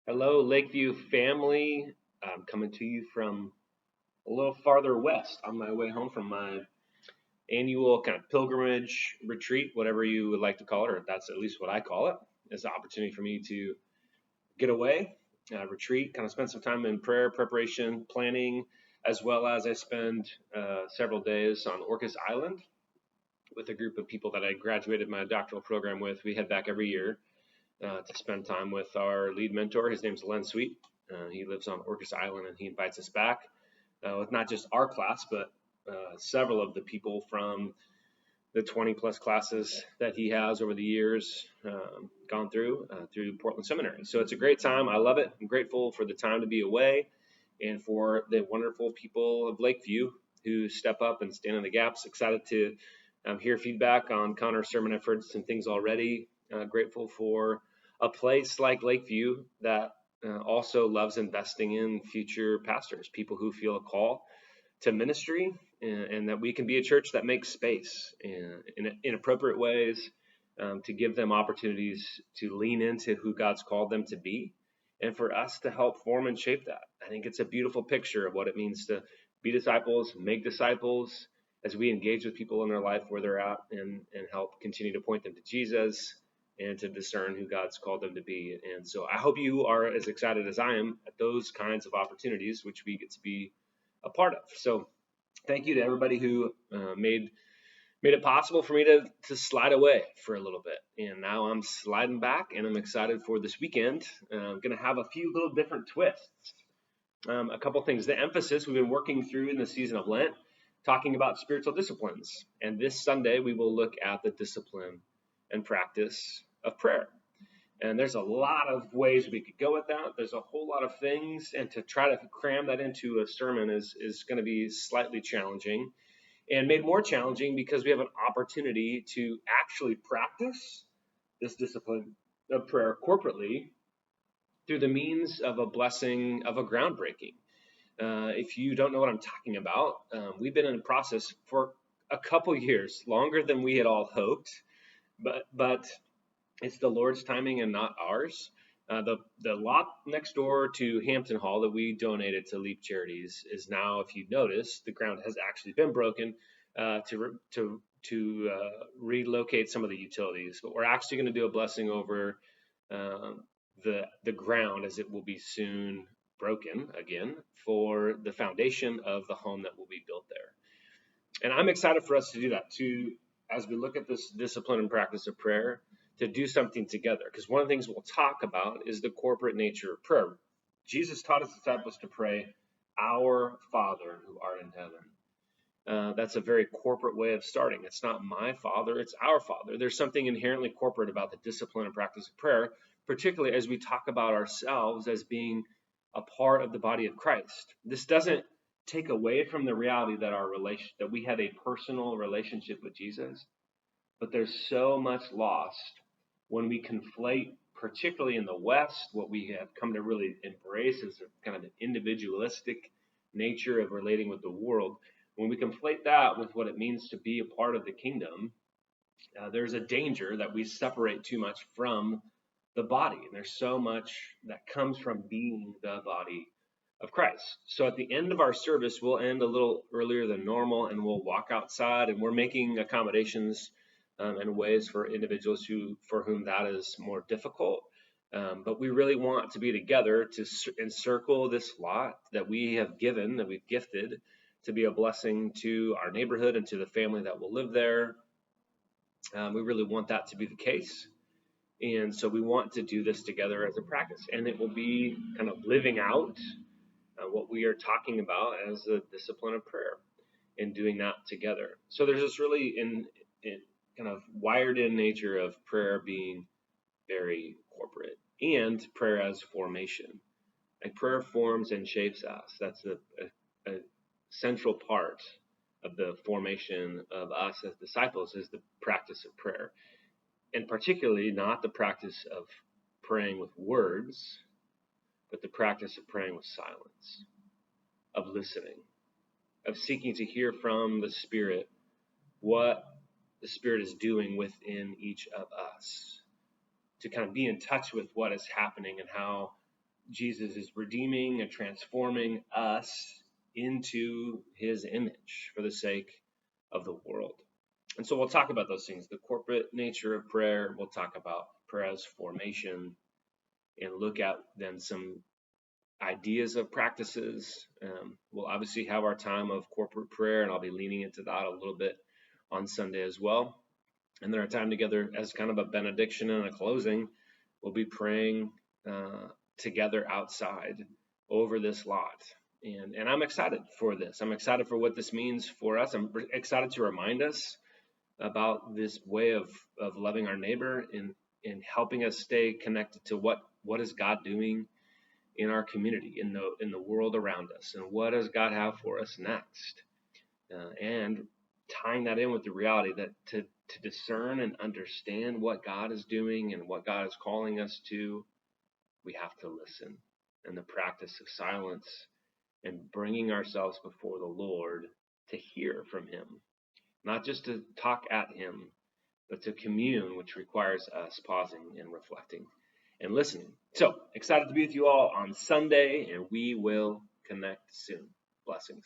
Hello, Lakeview family. I'm coming to you from a little farther west on my way home from my annual kind of pilgrimage retreat, whatever you would like to call it, or that's at least what I call it. It's an opportunity for me to get away, retreat, kind of spend some time in prayer, preparation, planning, as well as I spend several days on Orcas Island with a group of people that I graduated my doctoral program with. We head back every year to spend time with our lead mentor. His name's Len Sweet. He lives on Orcas Island, and he invites us back with not just our class, but several of the people from the 20 plus classes that he has over the years gone through Portland Seminary. So it's a great time. I love it. I'm grateful for the time to be away and for the wonderful people of Lakeview who step up and stand in the gaps. Excited to hear feedback on Connor's sermon. I've heard some things already. Grateful for a place like Lakeview that also loves investing in future pastors, people who feel a call to ministry, and that we can be a church that makes space in appropriate ways to give them opportunities to lean into who God's called them to be, and for us to help form and shape that. I think it's a beautiful picture of what it means to be disciples, make disciples, as we engage with people in their life where they're at and help continue to point them to Jesus and to discern who God's called them to be. And so I hope you are as excited as I am at those kinds of opportunities, which we get to be a part of. So thank you to everybody who made it possible for me to slide away for a little bit. And now I'm sliding back, and I'm excited for this weekend. I'm going to have a few little different twists. A couple things. The emphasis we've been working through in the season of Lent, talking about spiritual disciplines. And this Sunday, we will look at the discipline and practice of prayer. And there's a lot of ways we could go with that. There's a whole lot of things. And to try to cram that into a sermon is going to be slightly challenging, and made more challenging because we have an opportunity to actually practice this discipline of prayer corporately through the means of a blessing of a groundbreaking. If you don't know what I'm talking about, we've been in a process for a couple years, longer than we had all hoped, but it's the Lord's timing and not ours. The lot next door to Hampton Hall that we donated to Leap Charities is now, if you notice, the ground has actually been broken to relocate some of the utilities. But we're actually going to do a blessing over the ground, as it will be soon broken again, for the foundation of the home that will be built there. And I'm excited for us to do that, as we look at this discipline and practice of prayer, to do something together. Because one of the things we'll talk about is the corporate nature of prayer. Jesus taught his disciples to pray, "Our Father who art in heaven." That's a very corporate way of starting. It's not my Father, it's our Father. There's something inherently corporate about the discipline and practice of prayer, particularly as we talk about ourselves as being a part of the body of Christ. This doesn't take away from the reality that we have a personal relationship with Jesus, but there's so much lost when we conflate, particularly in the West, what we have come to really embrace is a kind of an individualistic nature of relating with the world. When we conflate that with what it means to be a part of the kingdom, there's a danger that we separate too much from the body. And there's so much that comes from being the body of Christ. So at the end of our service, we'll end a little earlier than normal, and we'll walk outside, and we're making accommodations and ways for individuals for whom that is more difficult. But we really want to be together to encircle this lot that we have given, that we've gifted, to be a blessing to our neighborhood and to the family that will live there. We really want that to be the case. And so we want to do this together as a practice. And it will be kind of living out what we are talking about as a discipline of prayer and doing that together. So there's this really in kind of wired in nature of prayer being very corporate, and prayer as formation. Like prayer forms and shapes us. That's a central part of the formation of us as disciples, is the practice of prayer. And particularly not the practice of praying with words, but the practice of praying with silence, of listening, of seeking to hear from the Spirit what the Spirit is doing within each of us, to kind of be in touch with what is happening and how Jesus is redeeming and transforming us into his image for the sake of the world. And so we'll talk about those things, the corporate nature of prayer. We'll talk about prayer as formation and look at then some ideas of practices. We'll obviously have our time of corporate prayer, and I'll be leaning into that a little bit on Sunday as well. And then our time together as kind of a benediction and a closing, we'll be praying together outside over this lot. And I'm excited for this. I'm excited for what this means for us. I'm excited to remind us about this way of loving our neighbor and helping us stay connected to what is God doing in our community, in the world around us, and what does God have for us next, and tying that in with the reality that to discern and understand what God is doing and what God is calling us to, we have to listen. And the practice of silence and bringing ourselves before the Lord to hear from him, not just to talk at him, but to commune, which requires us pausing and reflecting and listening. So excited to be with you all on Sunday, and we will connect soon. Blessings.